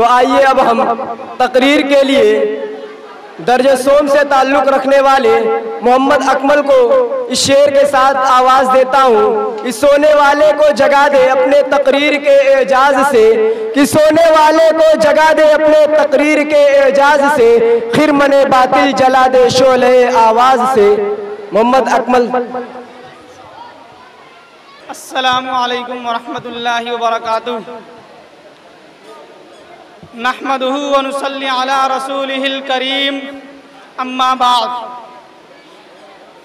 تو آئیے اب ہم تقریر کے لیے درجہ سوم سے تعلق رکھنے والے محمد اکمل کو اس شعر کے ساتھ آواز دیتا ہوں کہ سونے والے کو جگا دے اپنے تقریر کے اعجاز سے، کہ سونے والے کو جگا دے اپنے تقریر کے اعجاز سے، خرمن باطل جلا دے شعلہ آواز سے۔ محمد اکمل۔ السلام علیکم ورحمۃ اللہ وبرکاتہ۔ نحمدہ ونصلی علی رسولہ الکریم، اما بعد۔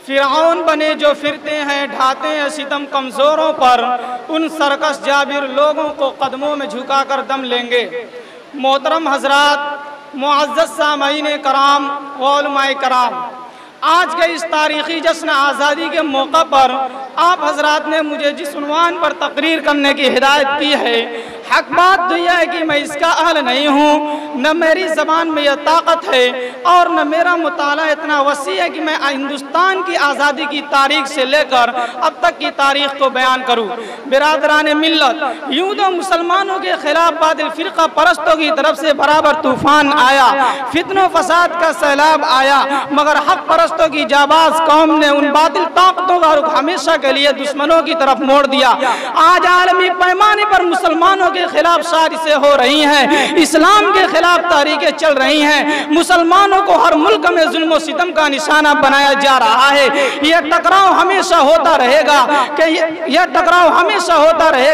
فرعون بنے جو پھرتے ہیں ڈھاتے ہیں ستم کمزوروں پر، ان سرکش جابر لوگوں کو قدموں میں جھکا کر دم لیں گے۔ محترم حضرات، معزز سامعین کرام و علماء کرام، آج کے اس تاریخی جشن آزادی کے موقع پر آپ حضرات نے مجھے جس عنوان پر تقریر کرنے کی ہدایت کی ہے، حق بات تو یہ ہے کہ میں اس کا اہل نہیں ہوں، نہ میری زبان میں یہ طاقت ہے اور نہ میرا مطالعہ اتنا وسیع ہے کہ میں ہندوستان کی آزادی کی تاریخ سے لے کر اب تک کی تاریخ کو بیان کروں۔ برادران ملت، یوں تو مسلمانوں کے خلاف باطل فرقہ پرستوں کی طرف سے برابر طوفان آیا، فتن و فساد کا سیلاب آیا، مگر حق پرستوں کی جاباز قوم نے ان باطل طاقتوں کا رخ ہمیشہ کے لیے دشمنوں کی طرف موڑ دیا۔ آج عالمی پیمانے پر مسلمانوں کے خلاف سازشیں ہو رہی ہیں، اسلام کے خلاف تحریکیں چل رہی ہیں، مسلمانوں کو ہر ملک میں ظلم و ستم کا نشانہ بنایا جا رہا ہے۔ یہ ٹکراؤ ہمیشہ ہوتا رہے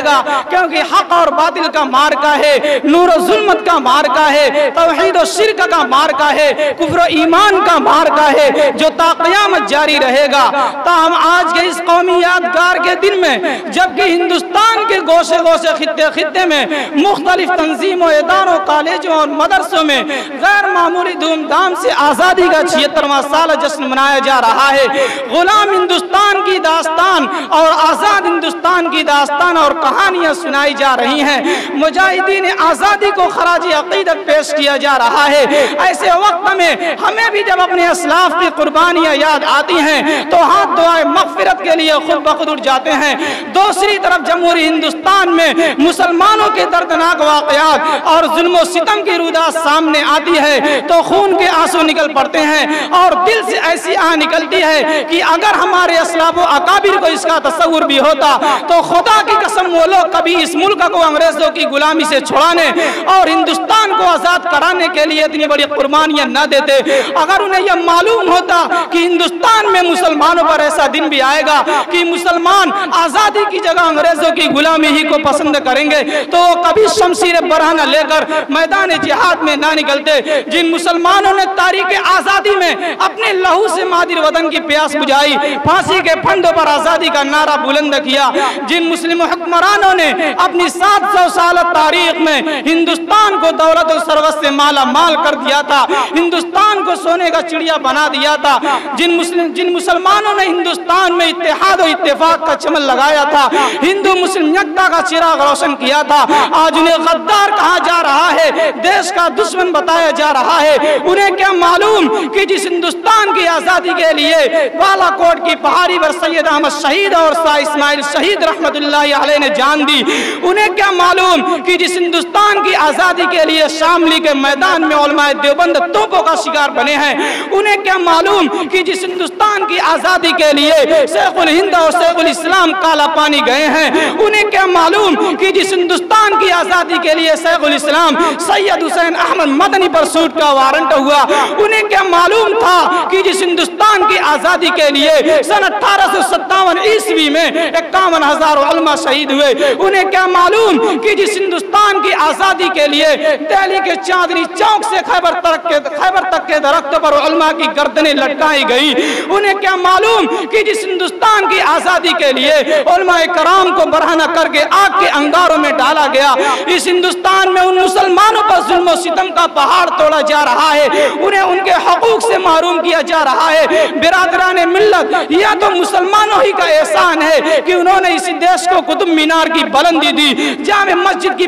گا کیونکہ حق اور باطل کا مارکا ہے، نور و ظلمت کا مارکا ہے، توحید و شرک کا مارکا ہے، کفر و ایمان کا مارکا ہے، جو تا قیامت جاری رہے گا۔ تاہم آج کے اس قومی یادگار کے دن میں، جبکہ ہندوستان کے گوشے گوشے خطے میں مختلف تنظیموں، اداروں، کالجوں اور مدرسوں میں غیر معمولی دھوم دھام سے آزادی کا 76واں سالہ جشن منایا جا رہا ہے، غلام ہندوستان کی داستان اور آزاد ہندوستان کی داستان اور کہانیاں سنائی جا رہی ہیں، مجاہدین آزادی کو خراج عقیدت پیش کیا جا رہا ہے۔ ایسے وقت میں ہمیں بھی جب اپنے اسلاف کی قربانیاں یاد آتی ہیں تو ہاتھ دعائے مغفرت کے لیے خود بخود اٹھ جاتے ہیں۔ دوسری طرف جمہوری ہندوستان میں مسلمانوں کے دردناک واقعات اور ظلم و ستم کی روداد سامنے آتی ہے تو خون کے آنسو نکل پڑتے ہیں اور دل سے ایسی آہ نکلتی ہے کہ اگر ہمارے اسلاف و اکابر کو اس کا تصور بھی ہوتا تو خدا کی قسم وہ لوگ کبھی اس ملک کو انگریزوں کی غلامی سے چھڑانے اور ہندوستان کو آزاد کرانے کے لیے اتنی بڑی قربانیاں نہ دیتے۔ اگر انہیں یہ معلوم ہوتا کہ ہندوستان میں مسلمانوں پر ایسا دن بھی آئے گا کہ مسلمان آزادی کی جگہ انگریزوں کی غلامی ہی کو پسند کریں گے تو وہ کبھی شمشیر برہنہ لے کر میدان جہاد میں نہ نکلتے۔ جن مسلمانوں نے تاریخ آزادی میں اپنے لہو سے مادر وطن کی پیاس بجھائی، پھانسی کے پھندوں پر آزادی کا نعرہ بلند کیا، جن مسلم حکمرانوں نے اپنی 700 سال تاریخ میں ہندوستان کو دولت و ثروت سے مالا مال کر دیا تھا، ہندوستان کو سونے کا چڑیا بنا دیا تھا، جن مسلمانوں نے ہندوستان میں اتحاد و اتفاق کا چمن لگایا تھا، ہندو مسلم یکتا کا چراغ روشن کیا تھا، آج انہیں غدار کہا جا رہا ہے، دیش کا دشمن بتایا جا رہا ہے۔ انہیں کیا معلوم کہ جس ہندوستان کی آزادی کے لیے بالا کوٹ کی پہاڑی پر سید احمد شہید اور شاہ اسماعیل شہید رحمت اللہ علیہ نے جان دی، انہیں کیا معلوم کہ جس ہندوستان کی آزادی کے لیے شاملی کے میدان میں علماء دیوبند توپوں کا شکار بنے ہیں، انہیں کیا معلوم کہ جس ہندوستان کی آزادی کے لیے شیخ الہند اور شیخ الاسلام کالا پانی گئے ہیں، انہیں کیا معلوم کہ جس ہندوستان کی آزادی کے لیے شیخ الاسلام سید حسین احمد مدنی پر سوٹ کا وارنٹ ہوا، انہیں کیا معلوم تھا کہ جس ہندوستان کی آزادی کے لیے سن 1857 عیسوی میں 51,000 علماء شہید ہوئے، انہیں کیا معلوم کہ جس ہندوستان کی آزادی کے لیے دہلی کے چاندنی چوک سے خیبر تک کے درختوں پر علماء کی گردنیں لٹکائی گئی، انہیں کیا معلوم کہ جس ہندوستان کی آزادی کے لیے علماء کرام کو برہنہ کر کے آگ کے انگاروں میں ڈالا گیا، اس ہندوستان میں ان مسلمانوں پر ظلم و ستم کا پہاڑ توڑا جا رہا ہے، انہیں ان کے حقوق سے محروم کیا جا رہا ہے۔ برادران ملت، یہ تو مسلمانوں ہی کا احسان ہے کہ انہوں نے اس دیش کو قطب مینار کی بلندی دی، جامع مسجد کی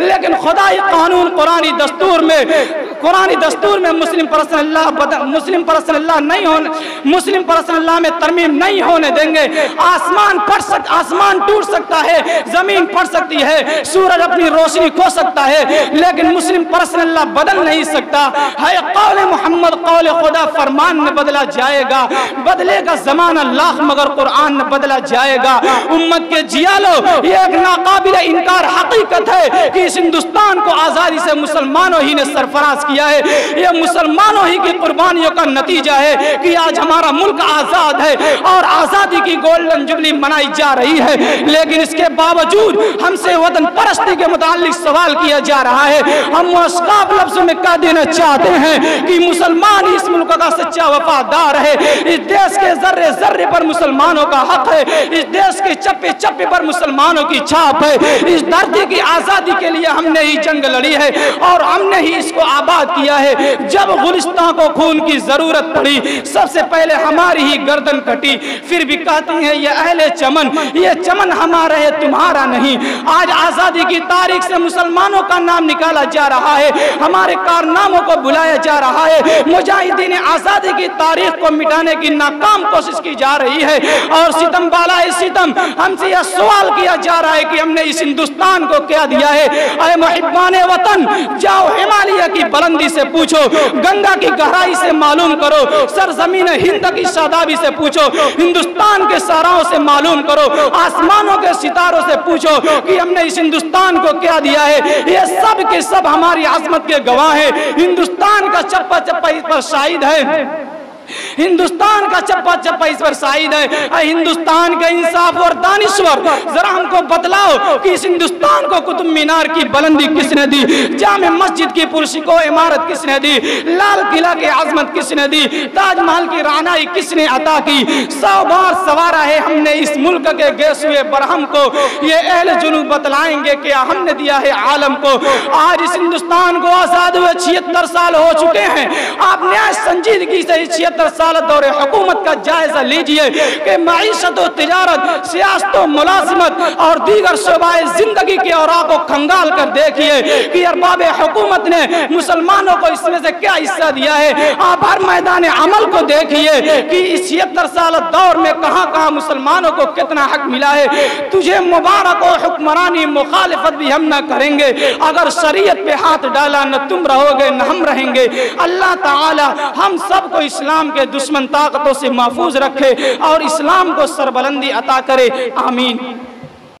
لیکن خدائی قانون قرآنی دستور میں مسلم پرسن اللہ میں ترمیم نہیں ہونے دیں گے۔ آسمان ٹوٹ سکتا ہے، زمین پھٹ سکتی ہے، سورج اپنی روشنی کھو سکتا ہے، لیکن مسلم پرسن اللہ بدل نہیں سکتا ہے۔ قول محمد قول خدا، فرمان نہ بدلا جائے گا، بدلے گا زمانہ لاکھ مگر قرآن نہ بدلا جائے گا۔ امت کے جیالو، یہ ایک ناقابل انکار حقیقت ہے کہ اس ہندوستان کو آزادی سے مسلمانوں ہی نے سرفراز کیا ہے۔ یہ مسلمانوں ہی کی قربانیوں کا نتیجہ ہے کہ آج ہمارا ملک آزاد ہے اور آزادی کی گولڈن جبلی منائی جا رہی ہے۔ لیکن اس کے باوجود ہم سے وطن پرستی کے متعلق سوال کیا جا رہا ہے۔ ہم مشکاف لفظوں میں کہہ دینا چاہتے ہیں کہ مسلمان ہی اس ملک کا سچا وفادار ہے۔ اس دیش کے ذرے ذرے پر مسلمانوں کا حق ہے، اس دیش کے چپے چپے پر مسلمانوں کی چھاپ ہے۔ اس دھرتی کی آزادی کے لیے ہم نے ہی جنگ لڑی ہے اور ہم نے ہی اس کو آباد کیا ہے۔ جب گلستان کو خون کی ضرورت پڑی، سب سے پہلے ہماری ہی گردن کٹی۔ پھر بھی کہتی ہیں یہ اہل چمن، یہ چمن ہمارا ہے تمہارا نہیں۔ آج آزادی کی تاریخ سے مسلمانوں کا نام نکالا جا رہا ہے، ہمارے کارناموں کو بلایا جا رہا ہے، مجاہدین آزادی کی تاریخ کو مٹانے کی ناکام کوشش کی جا رہی ہے۔ اور ستم بالائے ستم، ہم سے یہ سوال کیا جا رہا ہے کہ ہم نے اس ہندوستان کو کیا دیا ہے۔ اے محبان وطن، جاؤ ہمالیہ کی بلندی سے پوچھو، گنگا کی گہرائی سے معلوم کرو، سرزمین ہند کی شادابی سے پوچھو، ہندوستان کے صحراؤں سے معلوم کرو، آسمانوں کے ستاروں سے پوچھو کہ ہم نے اس ہندوستان کو کیا دیا ہے۔ یہ سب کے سب ہماری عظمت کے گواہ ہیں۔ ہندوستان کا چپا چپا اس پر شاہد ہے، ہندوستان کا چپا چپا اس پر شاہد ہے۔ اے ہندوستان کے انصاف اور دانشور، ذرا ہم کو بتلاؤ کہ اس ہندوستان کو قطب مینار کی بلندی کس نے دی، جامع مسجد کی پرشکو عمارت کس نے دی، لال قلعہ کی عظمت کس نے دی، تاج محل کی رعنائی کس نے عطا کی۔ 100 بار سوارا ہے ہم نے اس ملک کے گیس ہوئے برہم کو، یہ اہل جنوب بتلائیں گے کہ ہم نے دیا ہے عالم کو۔ آج اس ہندوستان کو آزاد ہوئے 76 سال ہو چکے ہیں۔ آپ نہایت سنجیدگی سے 76 سال دور حکومت کا جائزہ لیجئے کہ معیشت و تجارت، سیاست و ملازمت اور دیگر شعبہ زندگی کے اوراق کو کھنگال کر دیکھیے کہ ارباب حکومت نے مسلمانوں کو اس میں سے کیا حصہ دیا ہے۔ آپ ہر میدان عمل کو دیکھیے کہ اس 76 سال دور میں کہاں کہاں مسلمانوں کو کتنا حق ملا ہے۔ تجھے مبارک و حکمرانی، مخالفت بھی ہم نہ کریں گے، اگر شریعت پہ ہاتھ ڈالا نہ تم رہو گے نہ ہم رہیں گے۔ اللہ تعالی ہم سب کو اسلام کے دشمن طاقتوں سے محفوظ رکھے اور اسلام کو سربلندی عطا کرے، آمین۔